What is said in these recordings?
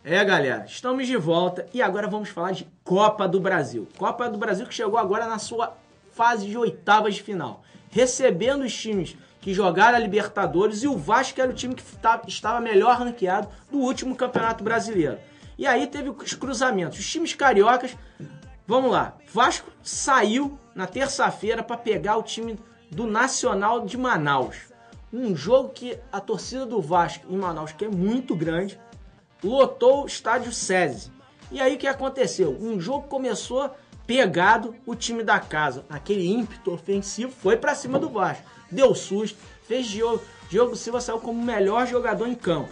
Galera, estamos de volta e agora vamos falar de Copa do Brasil. Copa do Brasil que chegou agora na sua fase de oitavas de final, recebendo os times que jogaram a Libertadores e o Vasco era o time que estava melhor ranqueado do último Campeonato Brasileiro. E aí teve os cruzamentos, os times cariocas, vamos lá, Vasco saiu na terça-feira para pegar o time do Nacional de Manaus. Um jogo que a torcida do Vasco em Manaus, que é muito grande, lotou o estádio SESI. E aí o que aconteceu? Um jogo começou pegado, o time da casa, aquele ímpeto ofensivo, foi para cima do Vasco. Deu susto, fez Diogo Silva saiu como o melhor jogador em campo.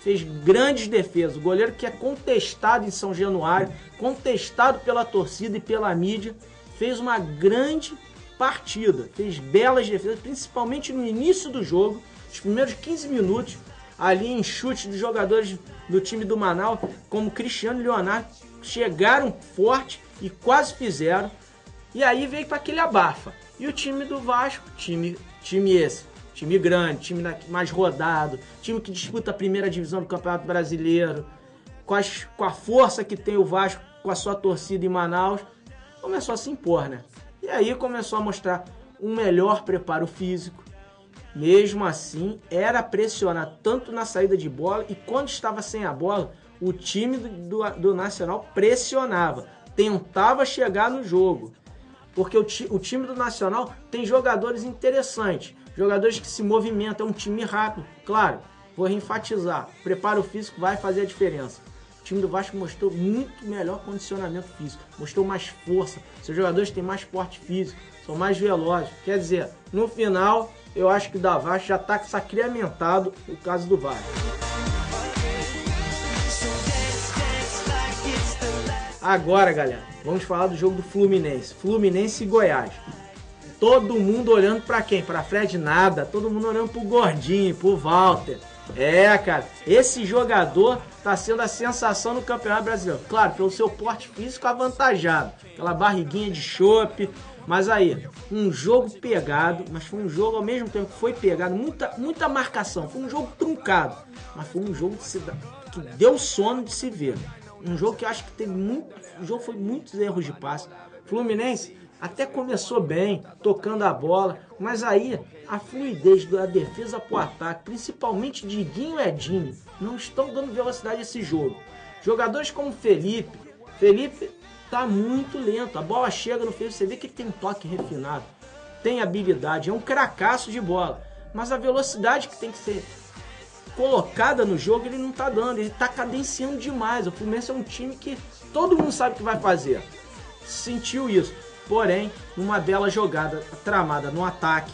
Fez grandes defesas. O goleiro que é contestado em São Januário, contestado pela torcida e pela mídia, fez uma grande partida. Fez belas defesas, principalmente no início do jogo, os primeiros 15 minutos, ali em chute dos jogadores do time do Manaus, como Cristiano e Leonardo, chegaram forte e quase fizeram. E aí veio para aquele abafa. E o time do Vasco, time grande, time mais rodado, time que disputa a primeira divisão do Campeonato Brasileiro, com a força que tem o Vasco, com a sua torcida em Manaus, começou a se impor, né? E aí começou a mostrar um melhor preparo físico. Mesmo assim, era pressionar tanto na saída de bola e quando estava sem a bola, o time do Nacional pressionava, tentava chegar no jogo. Porque o time do Nacional tem jogadores interessantes, jogadores que se movimentam, é um time rápido. Claro, vou reenfatizar, o preparo físico vai fazer a diferença. O time do Vasco mostrou muito melhor condicionamento físico, mostrou mais força, seus jogadores têm mais porte físico, são mais velozes. Quer dizer, no final, eu acho que o da Vasco já está sacramentado o caso do Vasco. Agora, galera, vamos falar do jogo do Fluminense. Fluminense e Goiás. Todo mundo olhando para quem? Para Fred nada. Todo mundo olhando pro Gordinho, pro Walter. Cara, esse jogador tá sendo a sensação no Campeonato Brasileiro. Claro, pelo seu porte físico avantajado. Aquela barriguinha de chope. Mas aí, um jogo pegado, mas foi um jogo ao mesmo tempo que foi pegado, muita marcação. Foi um jogo truncado, mas foi um jogo que deu sono de se ver. Um jogo que eu acho que teve o jogo foi muitos erros de passe. Fluminense até começou bem, tocando a bola, mas aí a fluidez da defesa para o ataque, principalmente Diguinho e Edinho, não estão dando velocidade a esse jogo. Jogadores como Felipe tá muito lento, a bola chega no Felipe, você vê que ele tem um toque refinado, tem habilidade, é um cracaço de bola, mas a velocidade que tem que ser colocada no jogo ele não tá dando, ele tá cadenciando demais. O Fluminense é um time que todo mundo sabe o que vai fazer, sentiu isso, porém numa bela jogada tramada no ataque,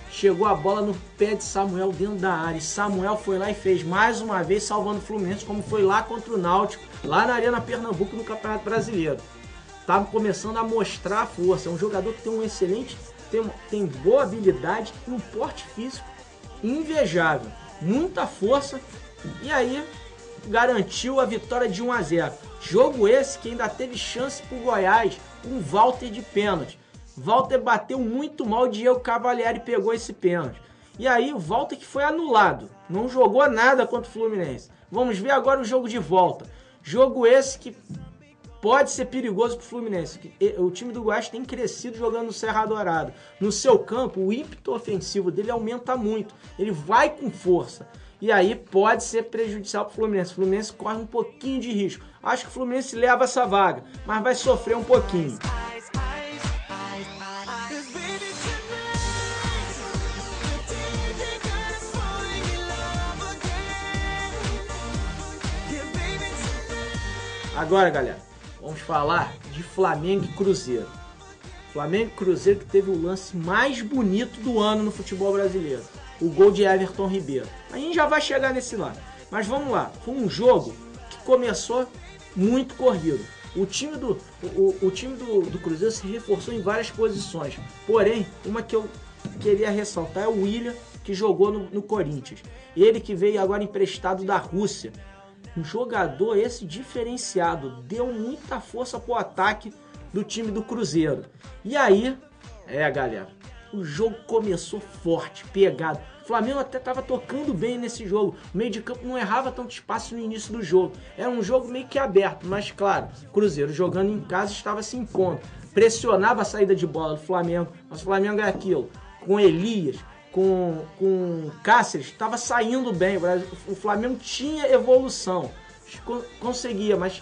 chegou a bola no pé de Samuel dentro da área, e Samuel foi lá e fez mais uma vez, salvando o Fluminense, como foi lá contra o Náutico, lá na Arena Pernambuco no Campeonato Brasileiro. Tá começando a mostrar a força, é um jogador que tem um excelente, tem boa habilidade, um porte físico invejável, muita força, e aí garantiu a vitória de 1-0. Jogo esse que ainda teve chance pro Goiás, um Walter de pênalti. Walter bateu muito mal, o Diego Cavalieri pegou esse pênalti. E aí o Walter que foi anulado, não jogou nada contra o Fluminense. Vamos ver agora o jogo de volta. Jogo esse que pode ser perigoso para o Fluminense. O time do Goiás tem crescido jogando no Serra Dourada. No seu campo, o ímpeto ofensivo dele aumenta muito. Ele vai com força. E aí pode ser prejudicial para o Fluminense. O Fluminense corre um pouquinho de risco. Acho que o Fluminense leva essa vaga, mas vai sofrer um pouquinho. Agora, galera, vamos falar de Flamengo e Cruzeiro. Flamengo e Cruzeiro que teve o lance mais bonito do ano no futebol brasileiro. O gol de Everton Ribeiro. A gente já vai chegar nesse lado. Mas vamos lá. Foi um jogo que começou muito corrido. O time do Cruzeiro se reforçou em várias posições. Porém, uma que eu queria ressaltar é o William, que jogou no Corinthians. Ele que veio agora emprestado da Rússia. Um jogador esse diferenciado, deu muita força pro ataque do time do Cruzeiro. E aí, galera, o jogo começou forte, pegado. O Flamengo até estava tocando bem nesse jogo. O meio de campo não errava tanto espaço no início do jogo. Era um jogo meio que aberto, mas claro, o Cruzeiro jogando em casa estava se impondo. Pressionava a saída de bola do Flamengo, mas o Flamengo é aquilo. Com Elias, com Cáceres, estava saindo bem. O Flamengo tinha evolução, conseguia, mas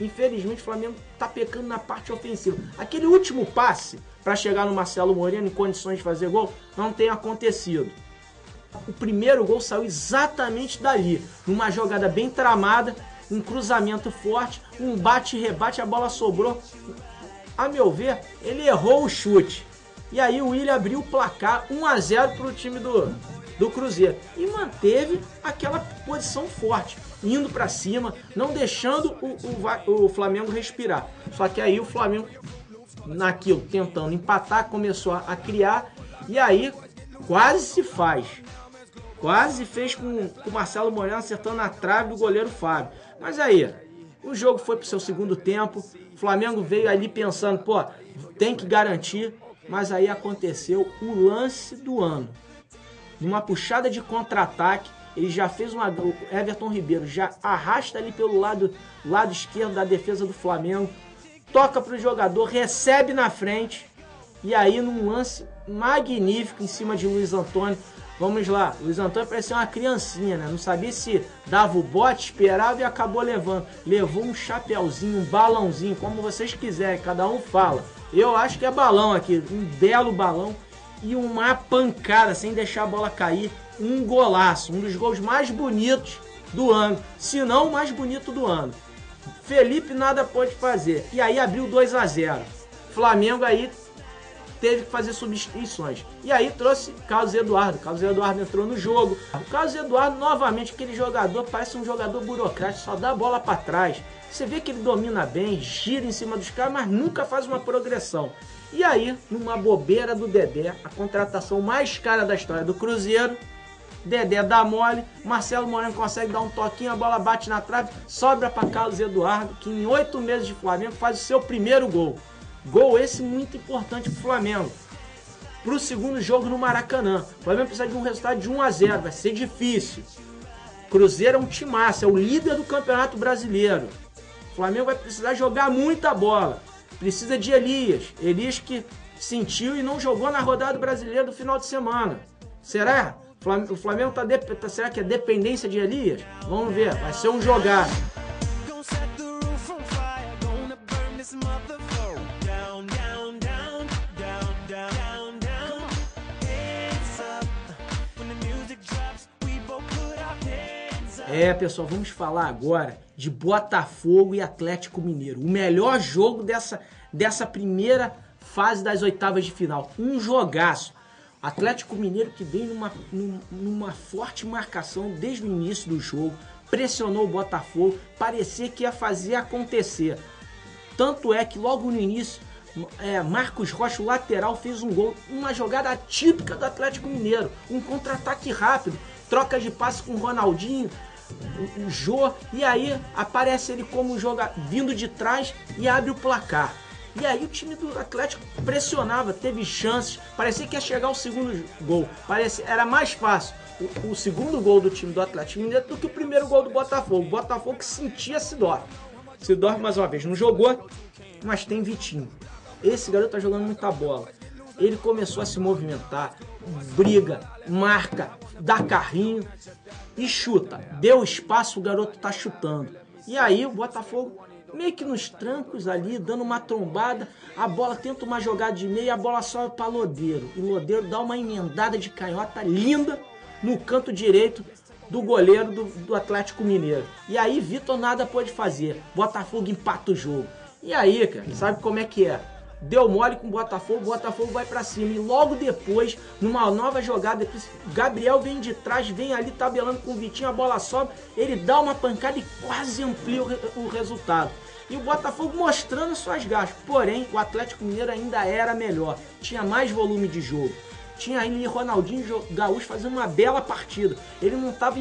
infelizmente o Flamengo está pecando na parte ofensiva. Aquele último passe para chegar no Marcelo Moreno em condições de fazer gol não tem acontecido. O primeiro gol saiu exatamente dali, numa jogada bem tramada, um cruzamento forte, um bate e rebate, a bola sobrou. A meu ver, ele errou o chute. E aí o Willian abriu o placar 1-0 para o time do Cruzeiro. E manteve aquela posição forte, indo para cima, não deixando o Flamengo respirar. Só que aí o Flamengo, naquilo, tentando empatar, começou a criar. E aí quase se faz. Quase fez com o Marcelo Moreno acertando a trave do goleiro Fábio. Mas aí, o jogo foi pro seu segundo tempo. O Flamengo veio ali pensando, pô, tem que garantir. Mas aí aconteceu o lance do ano. Numa puxada de contra-ataque, ele já fez o Everton Ribeiro já arrasta ali pelo lado esquerdo da defesa do Flamengo. Toca pro jogador, recebe na frente. E aí num lance magnífico em cima de Luiz Antônio. Vamos lá, Luiz Antônio parecia uma criancinha, né? Não sabia se dava o bote, esperava e acabou levando. Levou um chapéuzinho, um balãozinho, como vocês quiserem, cada um fala. Eu acho que é balão aqui, um belo balão e uma pancada sem deixar a bola cair. Um golaço, um dos gols mais bonitos do ano, se não o mais bonito do ano. Felipe nada pôde fazer. E aí abriu 2-0. Flamengo aí teve que fazer substituições. E aí trouxe Carlos Eduardo. Carlos Eduardo entrou no jogo. O Carlos Eduardo, novamente, aquele jogador, parece um jogador burocrático, só dá a bola para trás. Você vê que ele domina bem, gira em cima dos caras, mas nunca faz uma progressão. E aí, numa bobeira do Dedé, a contratação mais cara da história do Cruzeiro, Dedé dá mole, Marcelo Moreno consegue dar um toquinho, a bola bate na trave, sobra para Carlos Eduardo, que em 8 meses de Flamengo faz o seu primeiro gol. Gol esse muito importante para o Flamengo. Para o segundo jogo no Maracanã. O Flamengo precisa de um resultado de 1-0, vai ser difícil. Cruzeiro é um timaço, é o líder do Campeonato Brasileiro. O Flamengo vai precisar jogar muita bola. Precisa de Elias. Elias que sentiu e não jogou na rodada brasileira do final de semana. Será? O Flamengo será que é dependência de Elias? Vamos ver, vai ser um jogar. Pessoal, vamos falar agora de Botafogo e Atlético Mineiro. O melhor jogo dessa primeira fase das oitavas de final. Um jogaço. Atlético Mineiro que veio numa forte marcação desde o início do jogo. Pressionou o Botafogo. Parecia que ia fazer acontecer. Tanto é que logo no início, Marcos Rocha, o lateral, fez um gol. Uma jogada atípica do Atlético Mineiro. Um contra-ataque rápido. Troca de passe com o Ronaldinho. O Jô, e aí aparece ele como vindo de trás e abre o placar. E aí o time do Atlético pressionava, teve chances, parecia que ia chegar o segundo gol, era mais fácil o segundo gol do time do Atlético Mineiro do que o primeiro gol do Botafogo. O Botafogo que sentia Sidorf. Sidorf mais uma vez não jogou, mas tem Vitinho. Esse garoto tá jogando muita bola. Ele começou a se movimentar, briga, marca, dá carrinho e chuta. Deu espaço, o garoto tá chutando. E aí o Botafogo meio que nos trancos ali, dando uma trombada, a bola tenta uma jogada de meio, a bola sobe para Lodeiro. E Lodeiro dá uma emendada de canhota linda no canto direito do goleiro do Atlético Mineiro. E aí Vitor nada pôde fazer. Botafogo empata o jogo. E aí, cara, sabe como é que é? Deu mole com o Botafogo vai pra cima. E logo depois, numa nova jogada, Gabriel vem de trás, vem ali tabelando com o Vitinho, a bola sobe, ele dá uma pancada e quase amplia o resultado. E o Botafogo mostrando suas garras. Porém, o Atlético Mineiro ainda era melhor, tinha mais volume de jogo. Tinha ali Ronaldinho Gaúcho fazendo uma bela partida. Ele não estava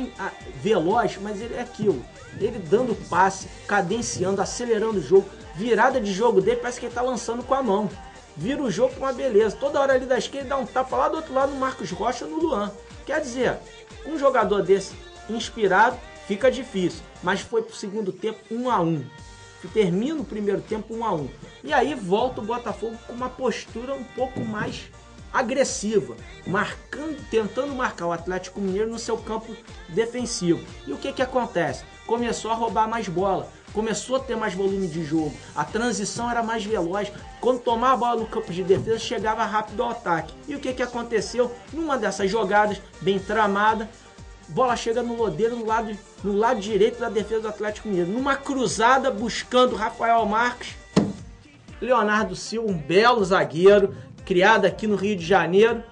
veloz, mas ele é aquilo. Ele dando passe, cadenciando, acelerando o jogo. Virada de jogo dele, parece que ele tá lançando com a mão. vira o jogo com uma beleza. Toda hora ali da esquerda dá um tapa lá do outro lado no Marcos Rocha, no Luan. Quer dizer, um jogador desse inspirado fica difícil. Mas foi pro segundo tempo 1 a 1. Termina o primeiro tempo 1 a 1. E aí volta o Botafogo com uma postura um pouco mais agressiva, marcando, tentando marcar o Atlético Mineiro no seu campo defensivo. E o que que acontece? Começou a roubar mais bola, começou a ter mais volume de jogo, a transição era mais veloz, quando tomava a bola no campo de defesa chegava rápido ao ataque. E o que que aconteceu? Numa dessas jogadas bem tramada, bola chega no Lodeiro, no lado direito da defesa do Atlético Mineiro, numa cruzada buscando Rafael Marques. Leonardo Silva, um belo zagueiro, criado aqui no Rio de Janeiro,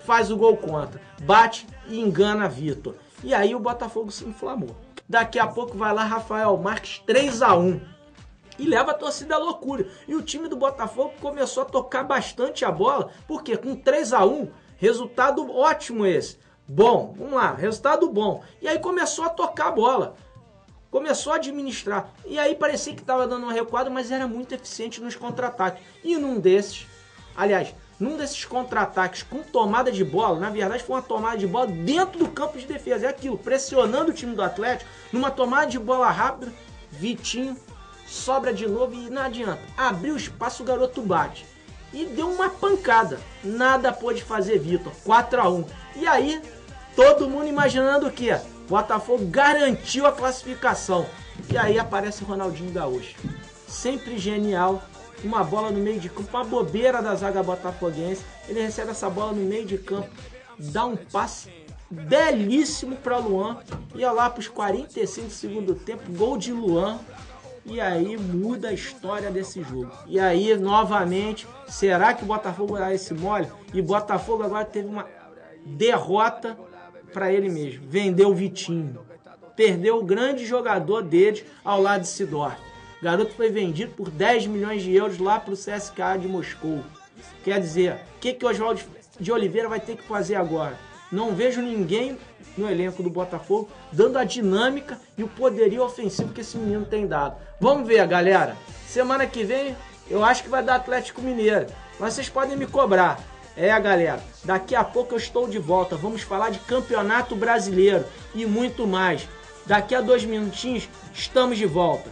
faz o gol contra, bate e engana Vitor. E aí o Botafogo se inflamou. Daqui a pouco vai lá Rafael Marques, 3 a 1 e leva a torcida à loucura. E o time do Botafogo começou a tocar bastante a bola, porque com 3 a 1, resultado ótimo esse. Bom, vamos lá, resultado bom. E aí começou a tocar a bola, começou a administrar. E aí parecia que estava dando uma recuada, mas era muito eficiente nos contra-ataques. E num desses contra-ataques com tomada de bola, na verdade foi uma tomada de bola dentro do campo de defesa. É aquilo, pressionando o time do Atlético, numa tomada de bola rápida, Vitinho sobra de novo e não adianta. Abriu espaço, o garoto bate. E deu uma pancada. Nada pôde fazer Vitor. 4 a 1. E aí, todo mundo imaginando o quê? Botafogo garantiu a classificação. E aí aparece o Ronaldinho Gaúcho. Sempre genial. Uma bola no meio de campo, uma bobeira da zaga botafoguense. Ele recebe essa bola no meio de campo, dá um passe belíssimo para Luan. Ia lá para os 45 do segundo tempo, gol de Luan. E aí muda a história desse jogo. E aí, novamente, será que o Botafogo vai dar esse mole? E o Botafogo agora teve uma derrota para ele mesmo. Vendeu o Vitinho. Perdeu o grande jogador deles ao lado de Sidorf. O garoto foi vendido por 10 milhões de euros lá para o CSKA de Moscou. Quer dizer, o que o Oswaldo de Oliveira vai ter que fazer agora? Não vejo ninguém no elenco do Botafogo dando a dinâmica e o poderio ofensivo que esse menino tem dado. Vamos ver, galera. Semana que vem eu acho que vai dar Atlético Mineiro. Mas vocês podem me cobrar. Galera, daqui a pouco eu estou de volta. Vamos falar de Campeonato Brasileiro e muito mais. Daqui a 2 minutinhos estamos de volta.